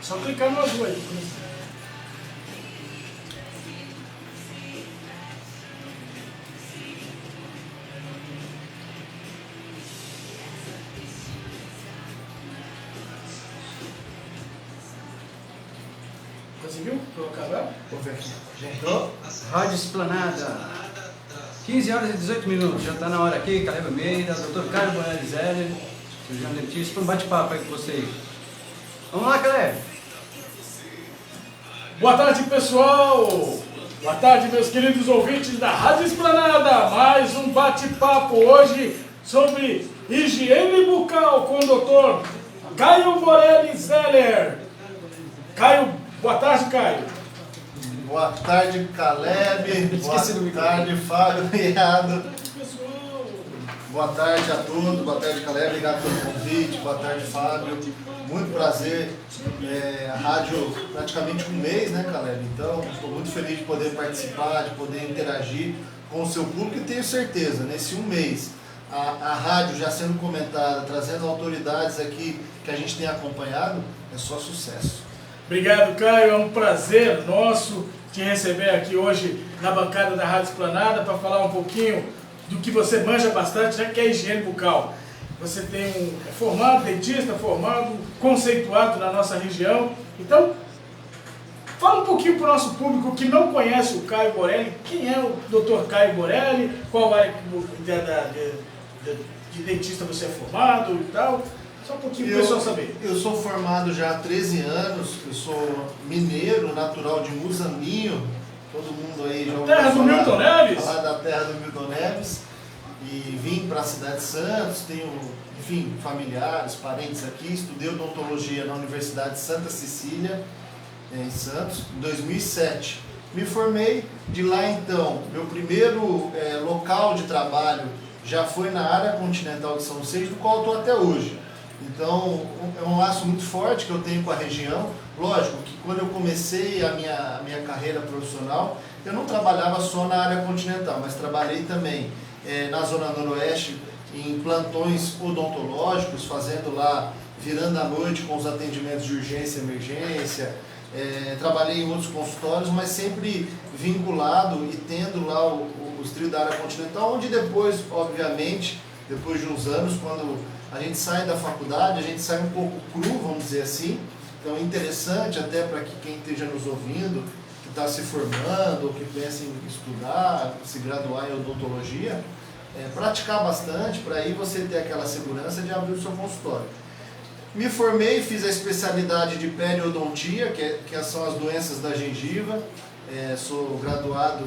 Só clicar no azul aí. Conseguiu colocar lá? Vou ver aqui. Entrou? Rádio Esplanada. 15 horas e 18 minutos. Já está na hora aqui. Caleb Almeida, Dr. Caio Boelli Zeller, cirurgião dentista, para um bate-papo aí com vocês. Vamos lá, Caleb. Boa tarde, pessoal. Boa tarde, meus queridos ouvintes da Rádio Esplanada. Mais um bate-papo hoje sobre higiene bucal com o Dr. Caio Boelli Zeller. Caio, boa tarde, Caio. Boa tarde, Caleb. Boa tarde, Fábio Riado. Boa tarde a todos. Boa tarde, Caleb. Obrigado pelo convite. Boa tarde, Fábio. Muito prazer. A rádio praticamente um mês, né, Caleb? Então, estou muito feliz de poder participar, de poder interagir com o seu público e tenho certeza, nesse um mês, a rádio já sendo comentada, trazendo autoridades aqui que a gente tem acompanhado, é só sucesso. Obrigado, Caio. É um prazer nosso te receber aqui hoje na bancada da Rádio Esplanada para falar um pouquinho do que você manja bastante, né, que é a higiene bucal. Você é formado, dentista, formado, conceituado na nossa região. Então, fala um pouquinho para o nosso público que não conhece o Caio Boelli. Quem é o Dr. Caio Boelli? Qual área de dentista você é formado e tal? Só um pouquinho para o pessoal saber. Eu sou formado já há 13 anos, eu sou mineiro, natural de Muzambinho. Todo mundo aí já ouviu Terra do Milton Neves? Falar da terra do Milton Neves. E vim para a cidade de Santos, tenho, enfim, familiares, parentes aqui. Estudei odontologia na Universidade de Santa Cecília, em Santos, em 2007. Me formei, de lá então, meu primeiro local de trabalho já foi na área continental de São Vicente, do qual estou até hoje. Então, é um laço muito forte que eu tenho com a região. Lógico que quando eu comecei a minha carreira profissional, eu não trabalhava só na área continental, mas trabalhei também na Zona Noroeste, em plantões odontológicos, fazendo lá, virando a noite com os atendimentos de urgência e emergência. Trabalhei em outros consultórios, mas sempre vinculado e tendo lá os trios da área continental, onde depois, obviamente, depois de uns anos, quando a gente sai da faculdade, a gente sai um pouco cru, vamos dizer assim. Então é interessante até para que quem esteja nos ouvindo, que está se formando, ou que pensa em estudar, se graduar em odontologia, praticar bastante, para aí você ter aquela segurança de abrir o seu consultório. Me formei, fiz a especialidade de periodontia, que são as doenças da gengiva. Sou graduado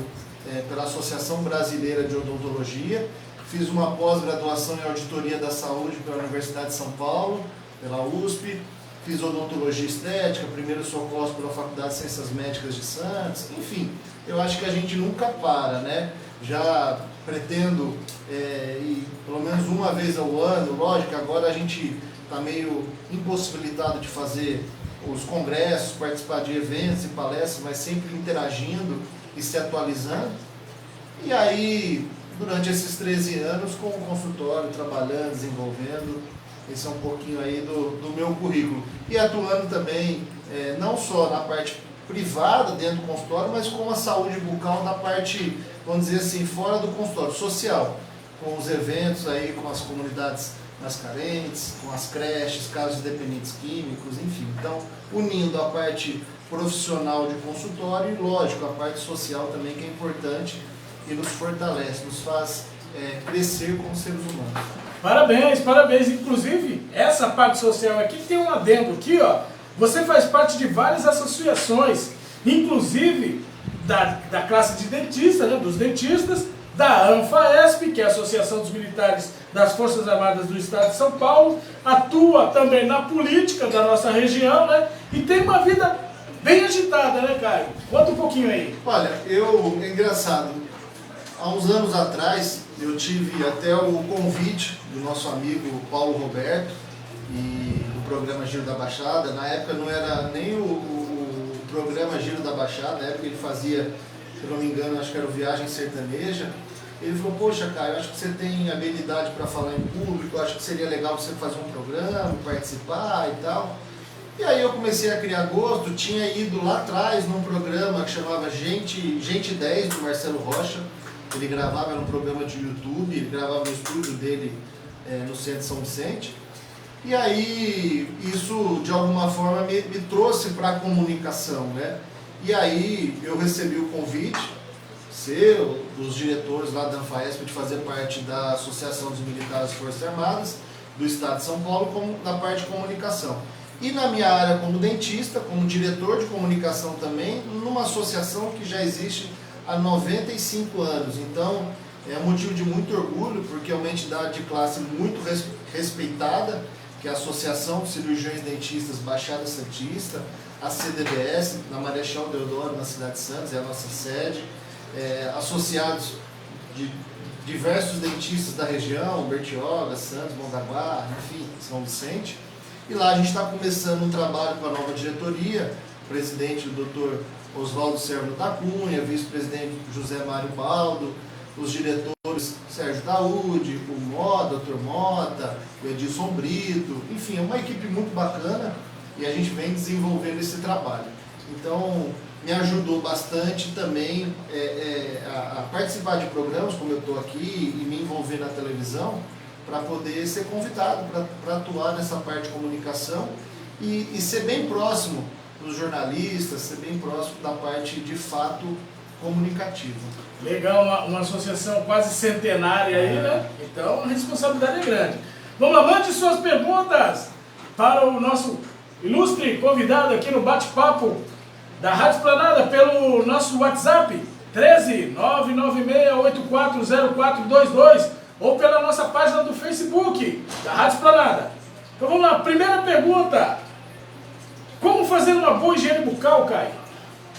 pela Associação Brasileira de Odontologia. Fiz uma pós-graduação em Auditoria da Saúde pela Universidade de São Paulo, pela USP. Fiz odontologia estética, primeiro socorros pela Faculdade de Ciências Médicas de Santos. Enfim, eu acho que a gente nunca para, né? Já pretendo ir pelo menos uma vez ao ano. Lógico que agora a gente está meio impossibilitado de fazer os congressos, participar de eventos e palestras, mas sempre interagindo e se atualizando. E aí, durante esses 13 anos, com o consultório, trabalhando, desenvolvendo, esse é um pouquinho aí do meu currículo. E atuando também, não só na parte privada, dentro do consultório, mas com a saúde bucal na parte, vamos dizer assim, fora do consultório, social, com os eventos aí, com as comunidades mais carentes, com as creches, casos de dependentes químicos, enfim. Então, unindo a parte profissional de consultório e, lógico, a parte social também, que é importante e nos fortalece, nos faz crescer como seres humanos. Parabéns, parabéns. Inclusive, essa parte social aqui tem um adendo aqui, ó. Você faz parte de várias associações, inclusive da classe de dentista, né, dos dentistas, da ANFAESP, que é a Associação dos Militares das Forças Armadas do Estado de São Paulo, atua também na política da nossa região, né, e tem uma vida bem agitada, né, Caio? Conta um pouquinho aí. Olha, é engraçado, há uns anos atrás eu tive até o convite do nosso amigo Paulo Roberto e do programa Giro da Baixada. Na época não era nem o programa Giro da Baixada, na época ele fazia, se eu não me engano, acho que era o Viagem Sertaneja. Ele falou: poxa, Caio, acho que você tem habilidade para falar em público, acho que seria legal você fazer um programa, participar e tal. E aí eu comecei a criar gosto, tinha ido lá atrás num programa que chamava Gente 10, do Marcelo Rocha. Ele gravava num programa de YouTube, ele gravava no estúdio dele no centro de São Vicente. E aí isso de alguma forma me trouxe para a comunicação, né? E aí eu recebi o convite seu, dos diretores lá da Anfaesp, de fazer parte da Associação dos Militares das Forças Armadas do Estado de São Paulo, como na parte de comunicação. E na minha área como dentista, como diretor de comunicação também, numa associação que já existe há 95 anos. Então é motivo de muito orgulho, porque é uma entidade de classe muito respeitada, que é a Associação de Cirurgiões Dentistas Baixada Santista, a CDBS, na Marechal Deodoro, na cidade de Santos, é a nossa sede, associados de diversos dentistas da região, Bertioga, Santos, Mongaguá, enfim, São Vicente. E lá a gente está começando um trabalho com a nova diretoria, o presidente, o Dr. Oswaldo Servo da Cunha, vice-presidente José Mário Baldo, os diretores Sérgio Daúde, o Mota, o Dr. Mota, o Edilson Brito, enfim, é uma equipe muito bacana e a gente vem desenvolvendo esse trabalho. Então, me ajudou bastante também a participar de programas, como eu estou aqui, e me envolver na televisão, para poder ser convidado para atuar nessa parte de comunicação e ser bem próximo dos jornalistas, ser bem próximo da parte de fato comunicativa. Legal, uma associação quase centenária aí, né? Então a responsabilidade é grande. Vamos lá, mande suas perguntas para o nosso ilustre convidado aqui no bate-papo da Rádio Esplanada pelo nosso WhatsApp 13 996840422 ou pela nossa página do Facebook da Rádio Esplanada. Então vamos lá, primeira pergunta: como fazer uma boa higiene bucal, Caio?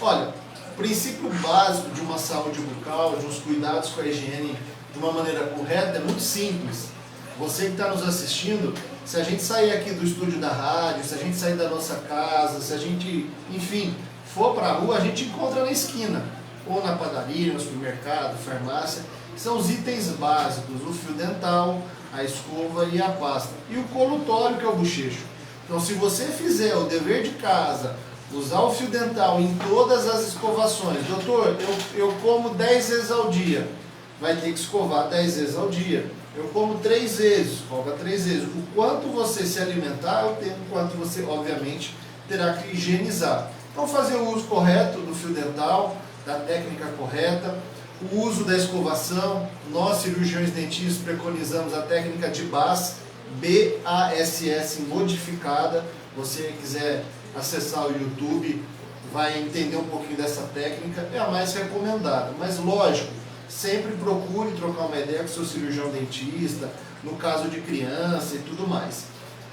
Olha, o princípio básico de uma saúde bucal, de uns cuidados com a higiene de uma maneira correta é muito simples. Você que está nos assistindo, se a gente sair aqui do estúdio da rádio, se a gente sair da nossa casa, se a gente, enfim, for para a rua, a gente encontra na esquina, ou na padaria, no supermercado, farmácia. São os itens básicos: o fio dental, a escova e a pasta. E o colutório, que é o bochecho. Então, se você fizer o dever de casa, usar o fio dental em todas as escovações, doutor, eu como 10 vezes ao dia, vai ter que escovar 10 vezes ao dia. Eu como 3 vezes, escova 3 vezes. O quanto você se alimentar, o tempo quanto você, obviamente, terá que higienizar. Então, fazer o uso correto do fio dental, da técnica correta, o uso da escovação. Nós, cirurgiões dentistas, preconizamos a técnica de BASS, BASS modificada. Você quiser acessar o YouTube, vai entender um pouquinho dessa técnica, é a mais recomendada. Mas lógico, sempre procure trocar uma ideia com o seu cirurgião dentista, no caso de criança e tudo mais.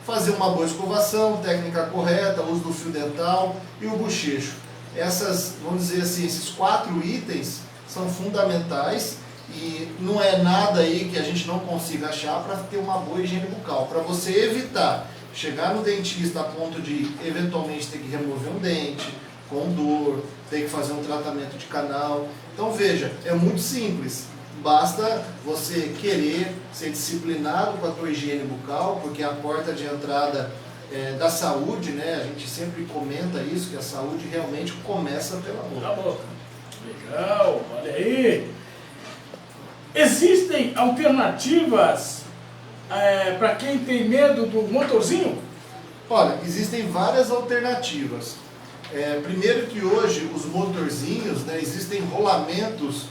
Fazer uma boa escovação, técnica correta, uso do fio dental e o bochecho. Essas, vamos dizer assim, esses 4 itens são fundamentais e não é nada aí que a gente não consiga achar para ter uma boa higiene bucal, para você evitar chegar no dentista a ponto de eventualmente ter que remover um dente com dor, ter que fazer um tratamento de canal. Então veja, é muito simples, basta você querer ser disciplinado com a tua higiene bucal, porque é a porta de entrada da saúde, né? A gente sempre comenta isso, que a saúde realmente começa pela boca. Legal, olha aí. Existem alternativas para quem tem medo do motorzinho? Olha, existem várias alternativas. Primeiro que hoje os motorzinhos, né, existem rolamentos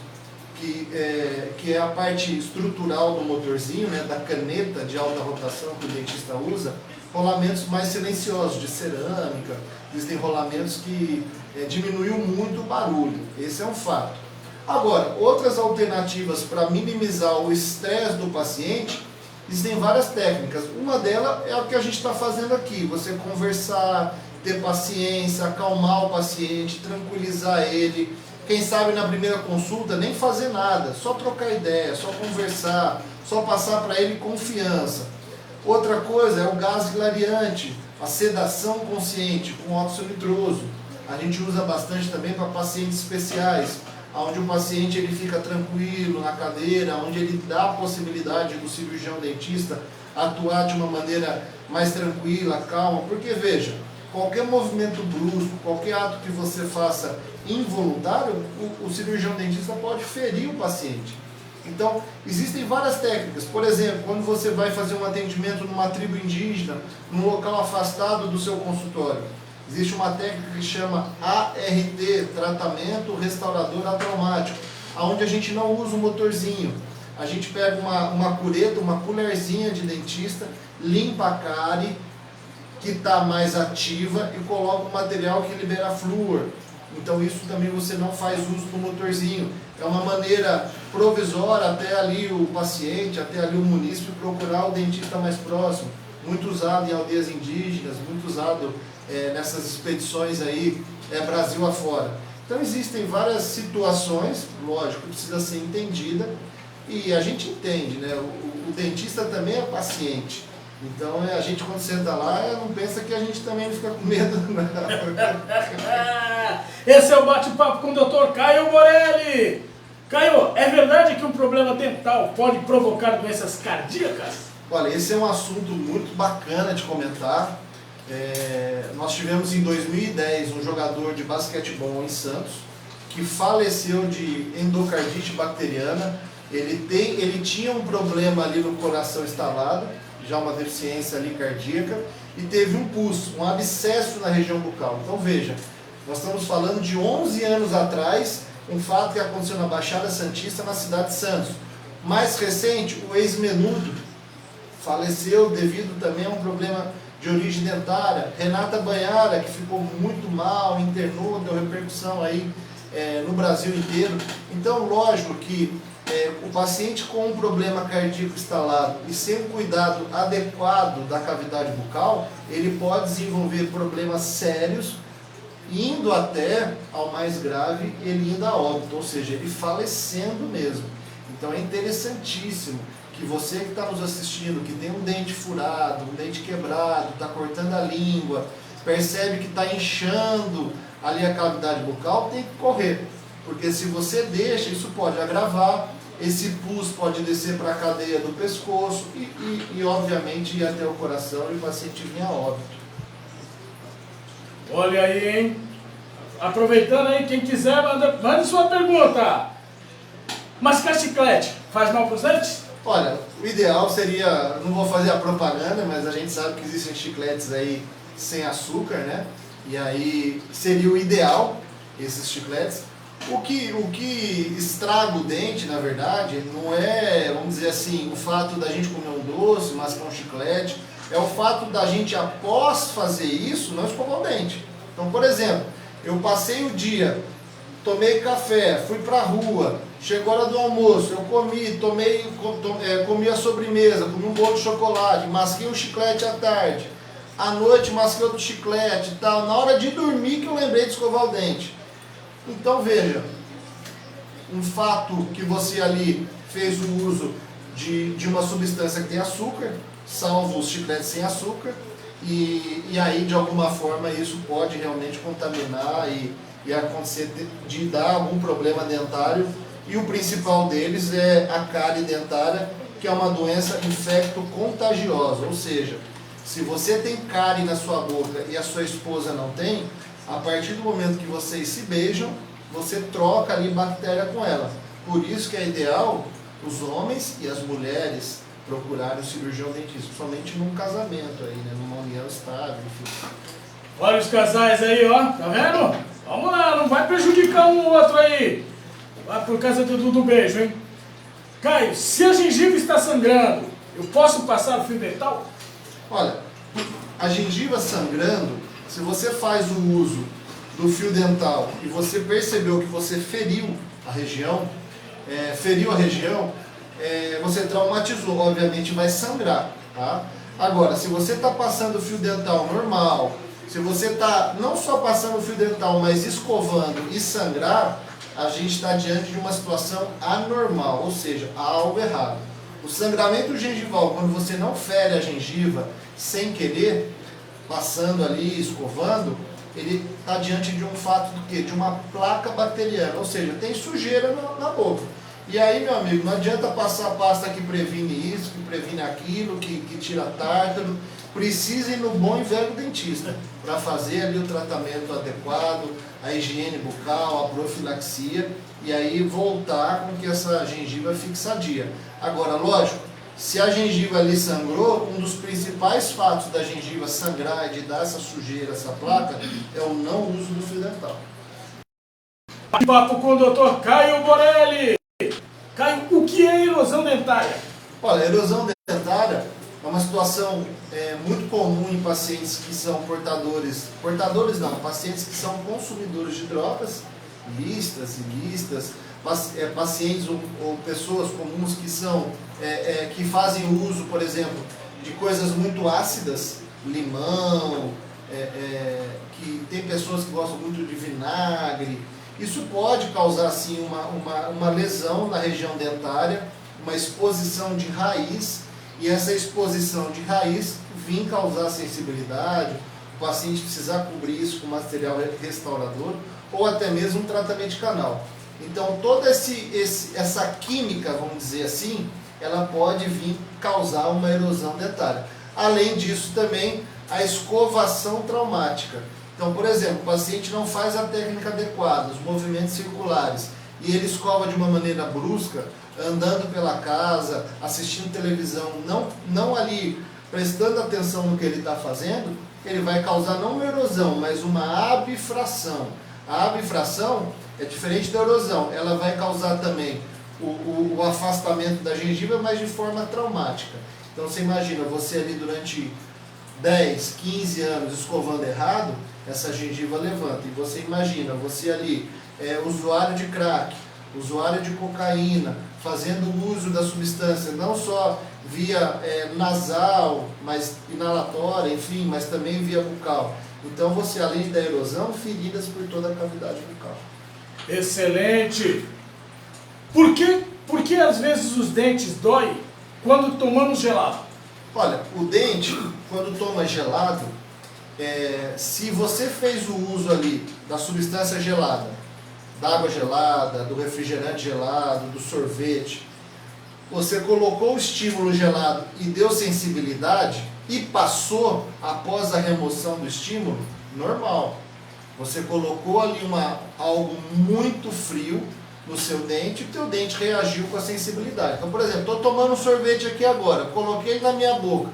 que é a parte estrutural do motorzinho, né, da caneta de alta rotação que o dentista usa, rolamentos mais silenciosos, de cerâmica. Existem rolamentos que diminuem muito o barulho, esse é um fato. Agora, outras alternativas para minimizar o estresse do paciente, existem várias técnicas. Uma delas é o que a gente está fazendo aqui, você conversar, ter paciência, acalmar o paciente, tranquilizar ele. Quem sabe na primeira consulta nem fazer nada, só trocar ideia, só conversar, só passar para ele confiança. Outra coisa é o gás hilariante, a sedação consciente com óxido nitroso. A gente usa bastante também para pacientes especiais, onde o paciente ele fica tranquilo na cadeira, onde ele dá a possibilidade do cirurgião dentista atuar de uma maneira mais tranquila, calma. Porque veja, qualquer movimento brusco, qualquer ato que você faça involuntário, o cirurgião dentista pode ferir o paciente. Então, existem várias técnicas. Por exemplo, quando você vai fazer um atendimento numa tribo indígena, num local afastado do seu consultório, existe uma técnica que chama ART, Tratamento Restaurador Atraumático, onde a gente não usa o motorzinho. A gente pega uma cureta, uma colherzinha de dentista, limpa a cárie que está mais ativa e coloca um material que libera flúor. Então isso também você não faz uso do motorzinho. É uma maneira provisória até ali o paciente, até ali o munícipe procurar o dentista mais próximo. Muito usado em aldeias indígenas, muito usado nessas expedições aí, Brasil afora. Então existem várias situações, lógico, precisa ser entendida e a gente entende, né? O dentista também é paciente. Então a gente quando senta lá não pensa que a gente também fica com medo, não. Esse é o bate-papo com o Dr. Caio Borelli. Caio, é verdade que um problema dental pode provocar doenças cardíacas? Olha, esse é um assunto muito bacana de comentar. Nós tivemos em 2010 um jogador de basquetebol em Santos que faleceu de endocardite bacteriana. Ele tinha um problema ali no coração instalado, já uma deficiência ali cardíaca, e teve um pus, um abscesso na região bucal. Então veja, nós estamos falando de 11 anos atrás, um fato que aconteceu na Baixada Santista, na cidade de Santos. Mais recente, o ex-menudo faleceu devido também a um problema de origem dentária. Renata Banhara, que ficou muito mal, internou, deu repercussão aí no Brasil inteiro. Então, lógico que o paciente com um problema cardíaco instalado e sem um cuidado adequado da cavidade bucal, ele pode desenvolver problemas sérios, indo até ao mais grave, ele indo a óbito, ou seja, ele falecendo mesmo. Então é interessantíssimo que você que está nos assistindo, que tem um dente furado, um dente quebrado, está cortando a língua, percebe que está inchando ali a cavidade bucal, tem que correr. Porque se você deixa, isso pode agravar, esse pus pode descer para a cadeia do pescoço e obviamente ir até o coração e o paciente vir a óbito. Olha aí, hein? Aproveitando aí, quem quiser, mande sua pergunta. Mascar chiclete faz mal para os dentes? Olha, o ideal seria, não vou fazer a propaganda, mas a gente sabe que existem chicletes aí sem açúcar, né? E aí seria o ideal, esses chicletes. O que estraga o dente, na verdade, não é, vamos dizer assim, o fato da gente comer um doce, mascar um chiclete, é o fato da gente, após fazer isso, não escovar o dente. Então, por exemplo, eu passei o dia, tomei café, fui para a rua, chegou a hora do almoço, eu comi, comi a sobremesa, comi um bolo de chocolate, masquei um chiclete à tarde, à noite masquei outro chiclete e tal, na hora de dormir que eu lembrei de escovar o dente. Então veja, um fato que você ali fez o uso de uma substância que tem açúcar, salvo os chicletes sem açúcar, e aí de alguma forma isso pode realmente contaminar e acontecer de dar algum problema dentário, e o principal deles é a cárie dentária, que é uma doença infecto-contagiosa, ou seja, se você tem cárie na sua boca e a sua esposa não tem, a partir do momento que vocês se beijam, você troca ali bactéria com ela. Por isso que é ideal os homens e as mulheres procurarem o cirurgião dentista, somente num casamento aí, né? Numa união estável, enfim. Olha os casais aí, ó, tá vendo? Vamos lá, não vai prejudicar um ou outro aí, por causa do beijo, hein? Caio, se a gengiva está sangrando, eu posso passar o fio dental? Olha, a gengiva sangrando, se você faz o uso do fio dental e você percebeu que você feriu a região, você traumatizou, obviamente vai sangrar, tá? Agora, se você está passando o fio dental normal, se você está não só passando o fio dental, mas escovando e sangrar, a gente está diante de uma situação anormal, ou seja, há algo errado. O sangramento gengival, quando você não fere a gengiva sem querer, passando ali, escovando, ele está diante de um fato do quê? De uma placa bacteriana, ou seja, tem sujeira na boca. E aí, meu amigo, não adianta passar pasta que previne isso, que previne aquilo, que tira tártaro, precisa ir no bom e velho dentista para fazer ali o tratamento adequado, a higiene bucal, a profilaxia e aí voltar com que essa gengiva fique sadia. Agora, lógico, se a gengiva ali sangrou, um dos principais fatos da gengiva sangrar e de dar essa sujeira, essa placa, é o não uso do fio dental. Papo com o Dr. Caio Borelli. Caio, o que é erosão dentária? Olha, a erosão dentária é uma situação muito comum em pacientes que são pacientes que são consumidores de drogas, listas, pacientes ou pessoas comuns que são que fazem uso, por exemplo, de coisas muito ácidas, limão, que tem pessoas que gostam muito de vinagre. Isso pode causar sim uma lesão na região dentária, uma exposição de raiz, e essa exposição de raiz vir causar sensibilidade, o paciente precisar cobrir isso com material restaurador ou até mesmo um tratamento de canal. Então toda essa química, vamos dizer assim, ela pode vir causar uma erosão dentária. Além disso também a escovação traumática. Então, por exemplo, o paciente não faz a técnica adequada, os movimentos circulares, e ele escova de uma maneira brusca, andando pela casa, assistindo televisão, não ali prestando atenção no que ele está fazendo, ele vai causar não uma erosão, mas uma abfração. A abfração é diferente da erosão, ela vai causar também o afastamento da gengiva, mas de forma traumática. Então você imagina, você ali durante 10, 15 anos escovando errado, essa gengiva levanta. E você imagina, você ali, usuário de crack, usuário de cocaína, fazendo uso da substância, não só via nasal, mas inalatória, enfim, mas também via bucal. Então você, além da erosão, feridas por toda a cavidade bucal. Excelente! Por que às vezes os dentes doem quando tomamos gelado? Olha, o dente, quando toma gelado, se você fez o uso ali da substância gelada, da água gelada, do refrigerante gelado, do sorvete, você colocou o estímulo gelado e deu sensibilidade e passou após a remoção do estímulo, normal. Você colocou ali algo muito frio no seu dente e o teu dente reagiu com a sensibilidade. Então, por exemplo, estou tomando um sorvete aqui agora, coloquei na minha boca,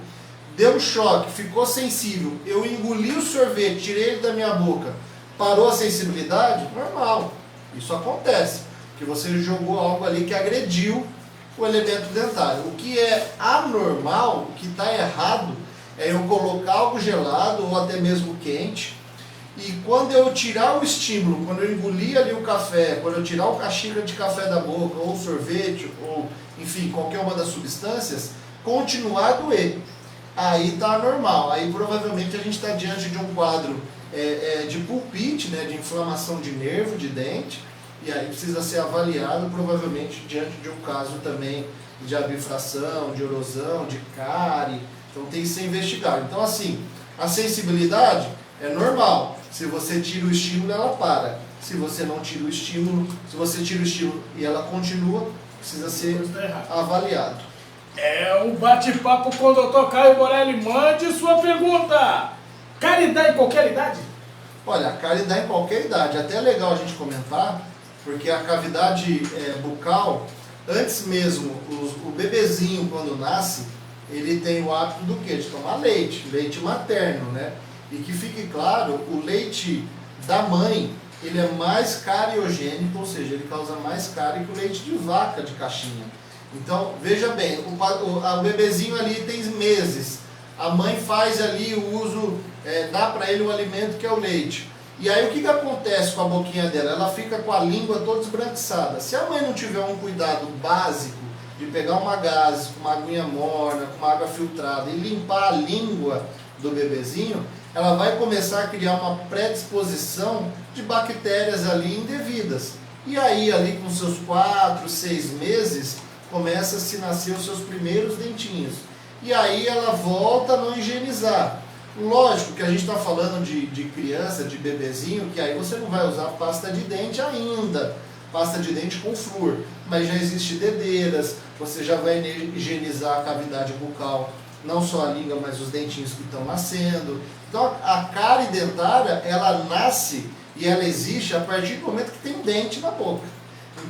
deu um choque, ficou sensível, eu engoli o sorvete, tirei ele da minha boca, parou a sensibilidade? Normal. Isso acontece, porque você jogou algo ali que agrediu o elemento dentário. O que é anormal, o que está errado, é eu colocar algo gelado ou até mesmo quente, e quando eu tirar o estímulo, quando eu engolir ali o café, quando eu tirar a xícara de café da boca, ou sorvete, ou enfim, qualquer uma das substâncias, continuar a doer. Aí está normal, aí provavelmente a gente está diante de um quadro de pulpite, né, de inflamação de nervo, de dente, e aí precisa ser avaliado provavelmente diante de um caso também de abfração, de erosão, de cárie, então tem que ser investigado. Então assim, a sensibilidade é normal, se você tira o estímulo ela para, se você não tira o estímulo, se você tira o estímulo e ela continua, precisa ser avaliado. É um bate-papo com o Dr. Caio Borelli. Mande sua pergunta. Cárie dá em qualquer idade? Olha, a cárie dá em qualquer idade. Até é legal a gente comentar, porque a cavidade bucal, antes mesmo, o bebezinho quando nasce, ele tem o hábito do quê? De tomar leite, leite materno, né? E que fique claro, o leite da mãe, ele é mais cariogênico, ou seja, ele causa mais cárie que o leite de vaca de caixinha. Então, veja bem, o bebezinho ali tem meses, a mãe faz ali o uso, dá para ele o alimento que é o leite. E aí o que acontece com a boquinha dela? Ela fica com a língua toda esbranquiçada. Se a mãe não tiver um cuidado básico de pegar uma gaze, com uma aguinha morna, com uma água filtrada e limpar a língua do bebezinho, ela vai começar a criar uma predisposição de bactérias ali indevidas. E aí, ali com seus 4, 6 meses, começa a se nascer os seus primeiros dentinhos. E aí ela volta a não higienizar. Lógico que a gente está falando de criança, de bebezinho, que aí você não vai usar pasta de dente ainda, pasta de dente com flúor, mas já existe dedeiras, você já vai higienizar a cavidade bucal não só a língua, mas os dentinhos que estão nascendo. Então a cárie dentária, ela nasce e ela existe a partir do momento que tem dente na boca.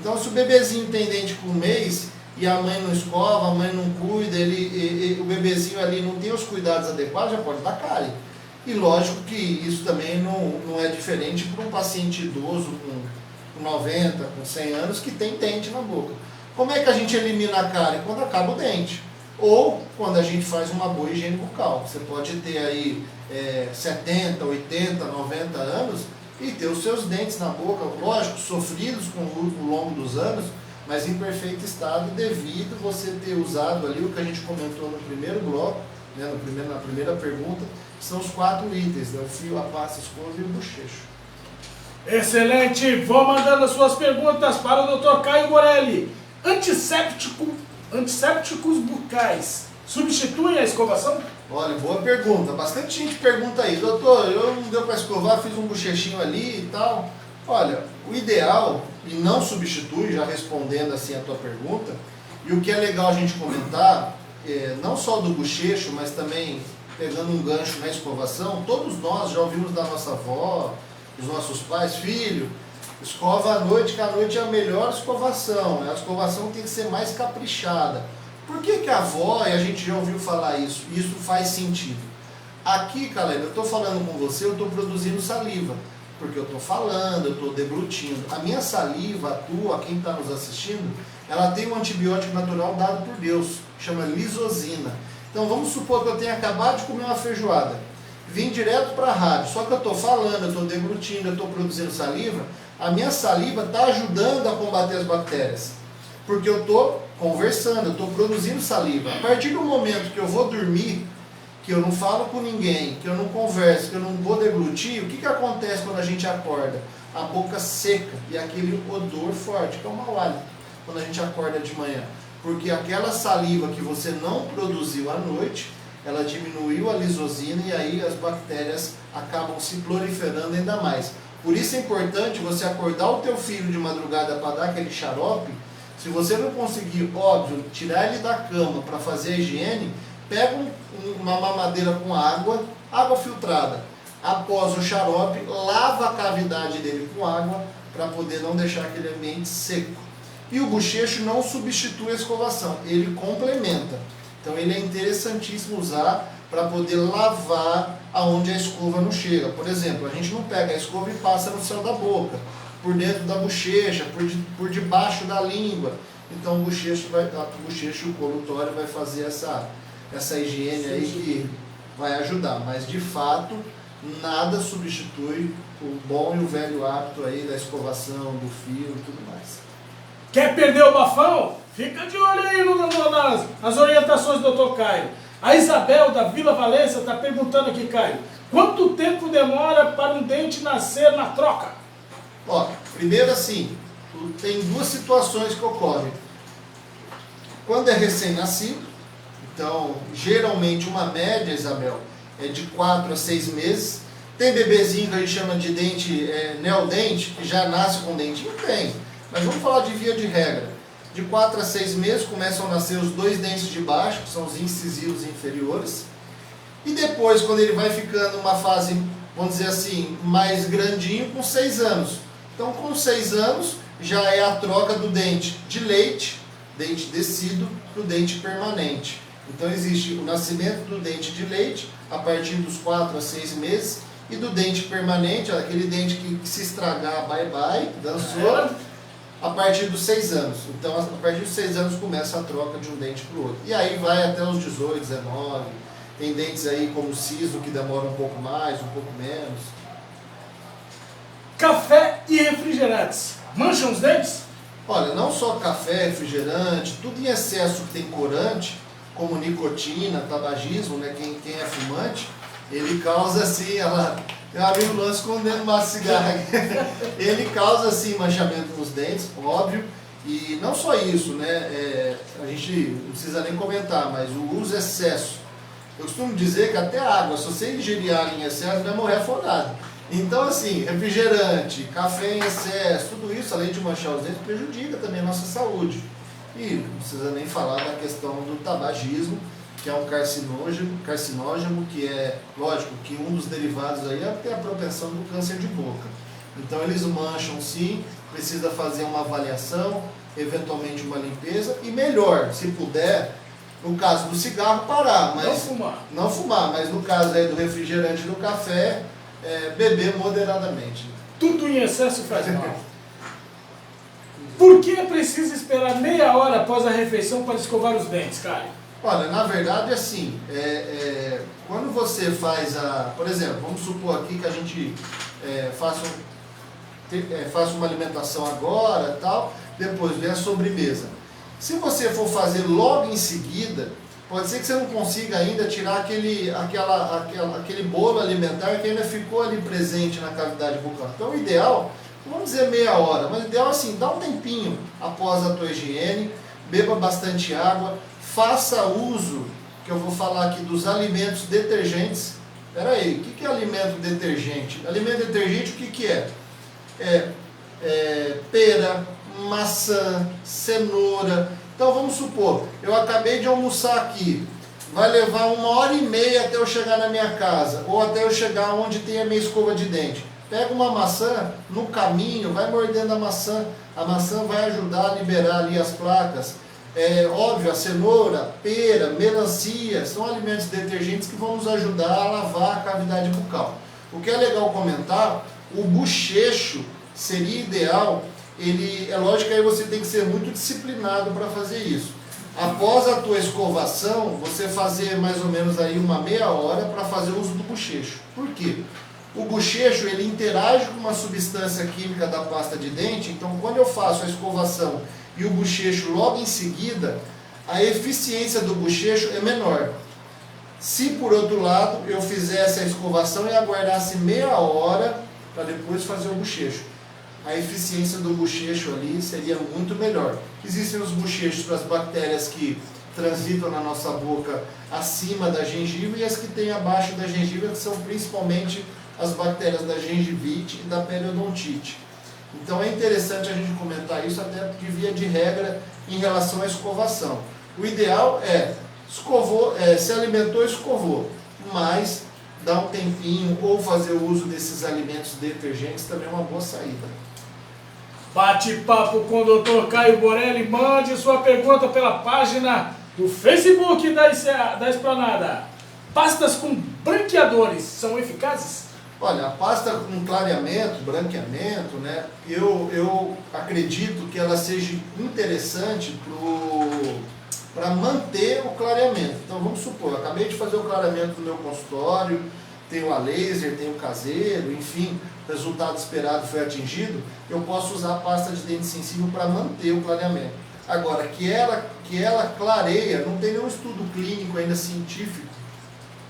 Então se o bebezinho tem dente com 1 mês e a mãe não escova, a mãe não cuida, o bebezinho ali não tem os cuidados adequados, já pode dar cárie. E lógico que isso também não é diferente para um paciente idoso com 90, com 100 anos que tem dente na boca. Como é que a gente elimina a cárie? Quando acaba o dente. Ou quando a gente faz uma boa higiene bucal. Você pode ter aí 70, 80, 90 anos e ter os seus dentes na boca, lógico, sofridos com o longo dos anos, mas em perfeito estado devido você ter usado ali o que a gente comentou no primeiro bloco, né, na primeira pergunta, que são os 4 itens, né, o fio, a pasta, a escova e o bochecho. Excelente! Vou mandando as suas perguntas para o Dr. Caio Borelli. Antissépticos bucais substituem a escovação? Olha, boa pergunta. Bastante gente pergunta aí, doutor, eu não deu para escovar, fiz um bochechinho ali e tal. Olha, o ideal, e não substitui, já respondendo assim a tua pergunta, e o que é legal a gente comentar, não só do bochecho, mas também pegando um gancho na escovação, todos nós já ouvimos da nossa avó, dos nossos pais, filho, escova à noite, que a noite é a melhor escovação, né? A escovação tem que ser mais caprichada. Por que a avó, e a gente já ouviu falar isso, e isso faz sentido? Aqui, Caleb, eu estou falando com você, eu estou produzindo saliva, porque eu estou falando, eu estou deglutindo. A minha saliva, a tua, quem está nos assistindo, ela tem um antibiótico natural dado por Deus, chama lisozina. Então vamos supor que eu tenha acabado de comer uma feijoada, vim direto para a rádio, só que eu estou falando, eu estou deglutindo, eu estou produzindo saliva, a minha saliva está ajudando a combater as bactérias, porque eu estou conversando, eu estou produzindo saliva. A partir do momento que eu vou dormir, que eu não falo com ninguém, que eu não converso, que eu não vou deglutir, o que acontece quando a gente acorda? A boca seca e aquele odor forte, que é o mau hálito, quando a gente acorda de manhã. Porque aquela saliva que você não produziu à noite, ela diminuiu a lisozina e aí as bactérias acabam se proliferando ainda mais. Por isso é importante você acordar o teu filho de madrugada para dar aquele xarope. Se você não conseguir, óbvio, tirar ele da cama para fazer a higiene, pega uma mamadeira com água filtrada. Após o xarope, lava a cavidade dele com água para poder não deixar aquele ambiente seco. E o bochecho não substitui a escovação, ele complementa. Então ele é interessantíssimo usar para poder lavar aonde a escova não chega. Por exemplo, a gente não pega a escova e passa no céu da boca, por dentro da bochecha, por debaixo da língua. Então o bochecho e o colutório vai fazer essa higiene aí que vai ajudar. Mas de fato, nada substitui o bom e o velho hábito aí da escovação, do fio e tudo mais. Quer perder o bafão? Fica de olho aí nas orientações do Dr. Caio. A Isabel da Vila Valença está perguntando aqui, Caio, quanto tempo demora para um dente nascer na troca? Ó, primeiro assim, tem 2 situações que ocorrem. Quando é recém-nascido, então geralmente uma média, Isabel, é de 4 a 6 meses. Tem bebezinho que a gente chama de dente neodente, que já nasce com dentinho? Tem. Mas vamos falar de via de regra. De 4 a 6 meses começam a nascer os 2 dentes de baixo, que são os incisivos inferiores. E depois, quando ele vai ficando uma fase, vamos dizer assim, mais grandinho, com 6 anos. Então, com 6 anos, já é a troca do dente de leite, dente descido, para o dente permanente. Então, existe o nascimento do dente de leite, a partir dos 4 a 6 meses, e do dente permanente, aquele dente que se estragar, bye bye, dançou, a partir dos 6 anos. Então, a partir dos 6 anos começa a troca de um dente para o outro. E aí vai até os 18, 19. Tem dentes aí como o siso que demora um pouco mais, um pouco menos. Café e refrigerantes mancham os dentes? Olha, não só café, refrigerante, tudo em excesso que tem corante, como nicotina, tabagismo, né? Quem é fumante, ele causa assim, meu amigo Lance escondendo uma cigarra. Ele causa assim manchamento nos dentes, óbvio. E não só isso, né? A gente não precisa nem comentar, mas o uso excesso. Eu costumo dizer que até a água, se você ingerir água em excesso, vai morrer afogado. Então, assim, refrigerante, café em excesso, tudo isso, além de manchar os dentes, prejudica também a nossa saúde. E não precisa nem falar da questão do tabagismo, que é um carcinógeno, que é, lógico, que um dos derivados aí é ter a propensão do câncer de boca. Então eles mancham sim, precisa fazer uma avaliação, eventualmente uma limpeza, e melhor, se puder, no caso do cigarro, parar, mas não fumar, mas no caso aí do refrigerante e do café, beber moderadamente. Tudo em excesso faz mal. Por que é preciso esperar meia hora após a refeição para escovar os dentes, Caio? Olha, na verdade, assim, quando você faz por exemplo, vamos supor aqui que a gente faça uma alimentação agora, tal, depois vem a sobremesa. Se você for fazer logo em seguida, pode ser que você não consiga ainda tirar aquele bolo alimentar que ainda ficou ali presente na cavidade bucal. Então o ideal, vamos dizer meia hora, mas o ideal é assim, dá um tempinho após a tua higiene, beba bastante água, faça uso, que eu vou falar aqui, dos alimentos detergentes. Espera aí, o que é alimento detergente? Alimento detergente, o que é? Pera, maçã, cenoura. Então vamos supor, eu acabei de almoçar aqui, vai levar 1h30 até eu chegar na minha casa, ou até eu chegar onde tem a minha escova de dente. Pega uma maçã, no caminho, vai mordendo a maçã vai ajudar a liberar ali as placas. Óbvio, a cenoura, pera, melancia, são alimentos detergentes que vão nos ajudar a lavar a cavidade bucal. O que é legal comentar, o bochecho seria ideal, é lógico que aí você tem que ser muito disciplinado para fazer isso. Após a tua escovação, você fazer mais ou menos aí uma meia hora para fazer uso do bochecho. Por quê? O bochecho, ele interage com uma substância química da pasta de dente, então quando eu faço a escovação e o bochecho logo em seguida, a eficiência do bochecho é menor. Se por outro lado eu fizesse a escovação e aguardasse meia hora para depois fazer o bochecho, a eficiência do bochecho ali seria muito melhor. Existem os bochechos para as bactérias que transitam na nossa boca acima da gengiva e as que tem abaixo da gengiva, que são principalmente as bactérias da gengivite e da periodontite. Então é interessante a gente comentar isso, até porque via de regra em relação à escovação. O ideal escovou, se alimentou, escovou, mas dar um tempinho ou fazer o uso desses alimentos detergentes também é uma boa saída. Bate-papo com o Dr. Caio Borelli. Mande sua pergunta pela página do Facebook da Esplanada. Pastas com branqueadores são eficazes? Olha, a pasta com clareamento, branqueamento, né, eu acredito que ela seja interessante para manter o clareamento. Então vamos supor, eu acabei de fazer o clareamento no meu consultório, tenho a laser, tenho o caseiro, enfim, o resultado esperado foi atingido, eu posso usar a pasta de dente sensível para manter o clareamento. Agora, que ela clareia, não tem nenhum estudo clínico ainda científico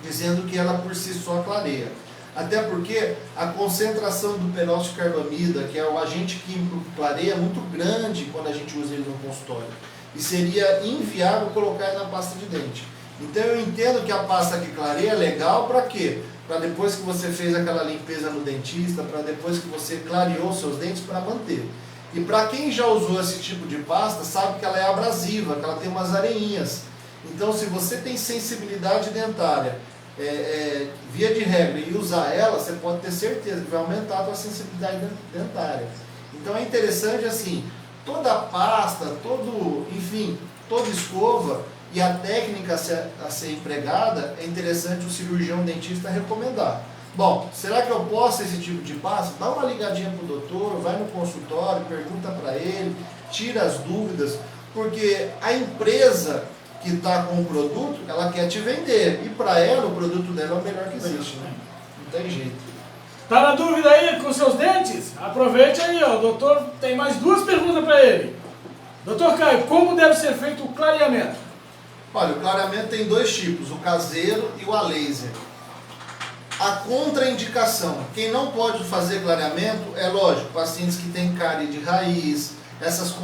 dizendo que ela por si só clareia. Até porque a concentração do peróxido de carbamida, que é o agente químico que clareia, é muito grande quando a gente usa ele no consultório. E seria inviável colocar ele na pasta de dente. Então eu entendo que a pasta que clareia é legal para quê? Para depois que você fez aquela limpeza no dentista, para depois que você clareou seus dentes, para manter. E para quem já usou esse tipo de pasta, sabe que ela é abrasiva, que ela tem umas areinhas. Então se você tem sensibilidade dentária, via de regra, e usar ela, você pode ter certeza que vai aumentar a sua sensibilidade dentária. Então é interessante assim, toda pasta, toda escova e a técnica a ser empregada, é interessante o cirurgião dentista recomendar. Bom, será que eu posso esse tipo de pasta? Dá uma ligadinha para o doutor, vai no consultório, pergunta para ele, tira as dúvidas, porque a empresa que está com o produto, ela quer te vender, e para ela o produto dela é o melhor que existe, né? Não tem jeito. Tá na dúvida aí com seus dentes? Aproveite aí, ó, o doutor tem mais duas perguntas para ele. Doutor Caio, como deve ser feito o clareamento? Olha, o clareamento tem dois tipos, o caseiro e o a laser. A contraindicação, quem não pode fazer clareamento, é lógico, pacientes que têm cárie de raiz, essas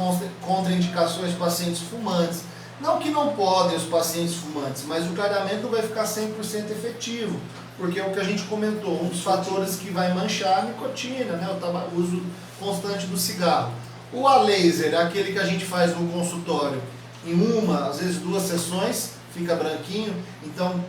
contraindicações, pacientes fumantes. Não que não podem os pacientes fumantes, mas o clareamento vai ficar 100% efetivo, porque é o que a gente comentou, um dos fatores que vai manchar a nicotina, né, o uso constante do cigarro. O a laser é aquele que a gente faz no consultório em uma, às vezes 2 sessões, fica branquinho. Então,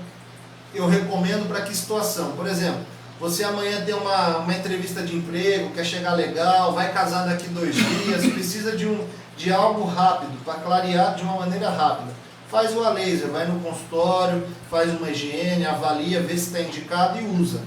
eu recomendo para que situação? Por exemplo, você amanhã tem uma entrevista de emprego, quer chegar legal, vai casar daqui 2 dias, precisa de algo rápido, para clarear de uma maneira rápida. Faz o a laser, vai no consultório, faz uma higiene, avalia, vê se está indicado e usa.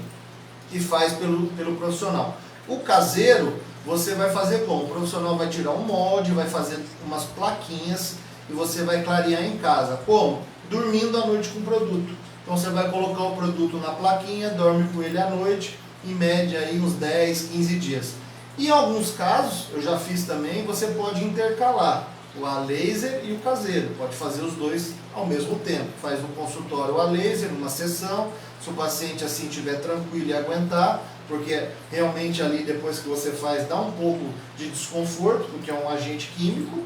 E faz pelo profissional. O caseiro, você vai fazer como? O profissional vai tirar um molde, vai fazer umas plaquinhas e você vai clarear em casa. Como? Dormindo à noite com o produto. Então você vai colocar o produto na plaquinha, dorme com ele à noite, em média aí uns 10, 15 dias. E em alguns casos, eu já fiz também, você pode intercalar o a laser e o caseiro. Pode fazer os dois ao mesmo tempo. Faz no consultório o a laser, numa sessão, se o paciente assim estiver tranquilo e aguentar, porque realmente ali depois que você faz dá um pouco de desconforto, porque é um agente químico,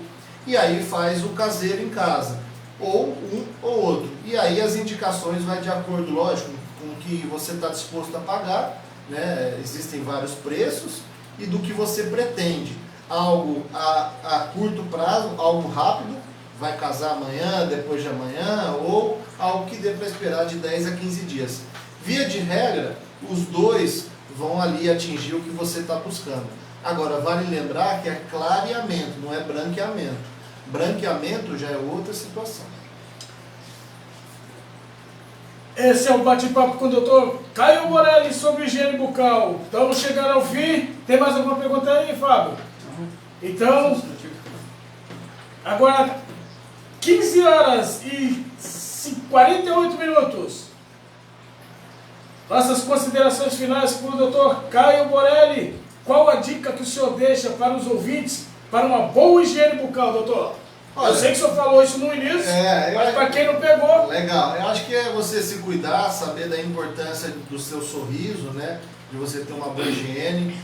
e aí faz o caseiro em casa. Ou um ou outro. E aí as indicações vai de acordo, lógico, com o que você está disposto a pagar, né? Existem vários preços, e do que você pretende. Algo a curto prazo, algo rápido, vai casar amanhã, depois de amanhã, ou algo que dê para esperar de 10 a 15 dias. Via de regra, os dois vão ali atingir o que você está buscando. Agora, vale lembrar que é clareamento, não é branqueamento. Branqueamento já é outra situação. Esse é o bate-papo com o Dr. Caio Borelli sobre higiene bucal. Estamos chegando ao fim. Tem mais alguma pergunta aí, Fábio? Então, agora 15 horas e 48 minutos. Nossas considerações finais com o Dr. Caio Borelli. Qual a dica que o senhor deixa para os ouvintes para uma boa higiene bucal, doutor? Olha, eu sei que o senhor falou isso no início, mas para quem não pegou... Legal, eu acho que é você se cuidar, saber da importância do seu sorriso, né? De você ter uma boa higiene.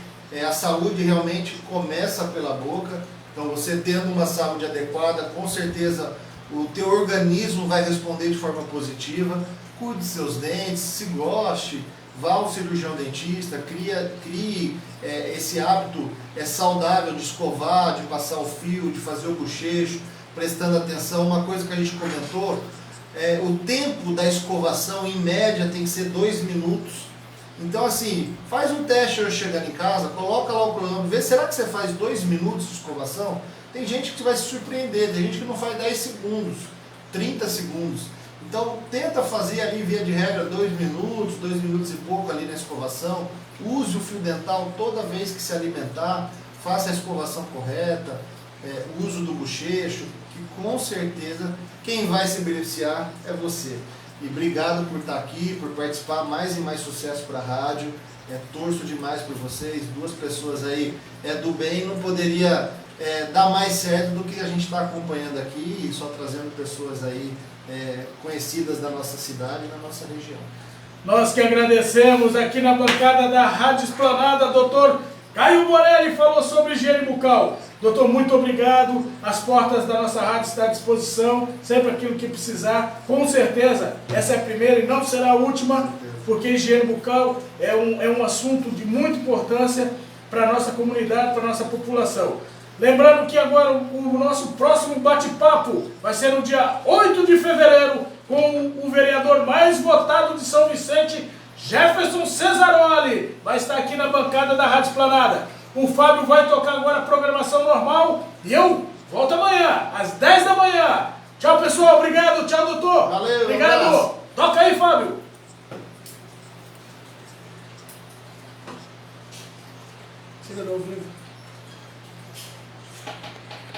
A saúde realmente começa pela boca, então você tendo uma saúde adequada, com certeza o teu organismo vai responder de forma positiva. Cuide de seus dentes, se goste, vá ao cirurgião dentista, crie esse hábito saudável de escovar, de passar o fio, de fazer o bochecho, prestando atenção. Uma coisa que a gente comentou, o tempo da escovação em média tem que ser 2 minutos. Então assim, faz um teste hoje chegando em casa, coloca lá o cronômetro, vê, será que você faz 2 minutos de escovação? Tem gente que vai se surpreender, tem gente que não faz 10 segundos, 30 segundos. Então tenta fazer ali, via de regra, 2 minutos, 2 minutos e pouco ali na escovação. Use o fio dental toda vez que se alimentar, faça a escovação correta, uso do bochecho, que com certeza quem vai se beneficiar é você. E obrigado por estar aqui, por participar, mais e mais sucesso para a rádio. Torço demais por vocês, 2 pessoas aí do bem, não poderia dar mais certo do que a gente está acompanhando aqui, e só trazendo pessoas aí conhecidas da nossa cidade e da nossa região. Nós que agradecemos aqui na bancada da Rádio Esplanada, doutor Caio Borelli falou sobre higiene bucal. Doutor, muito obrigado. As portas da nossa rádio estão à disposição, sempre aquilo que precisar. Com certeza, essa é a primeira e não será a última, porque higiene bucal é um assunto de muita importância para a nossa comunidade, para a nossa população. Lembrando que agora o nosso próximo bate-papo vai ser no dia 8 de fevereiro, com o vereador mais votado de São Vicente, Jefferson Cesaroli. Vai estar aqui na bancada da Rádio Esplanada. O Fábio vai tocar agora a programação normal e eu volto amanhã, às 10 da manhã. Tchau, pessoal. Obrigado. Tchau, doutor. Valeu. Obrigado. Toca aí, Fábio. Chega de novo,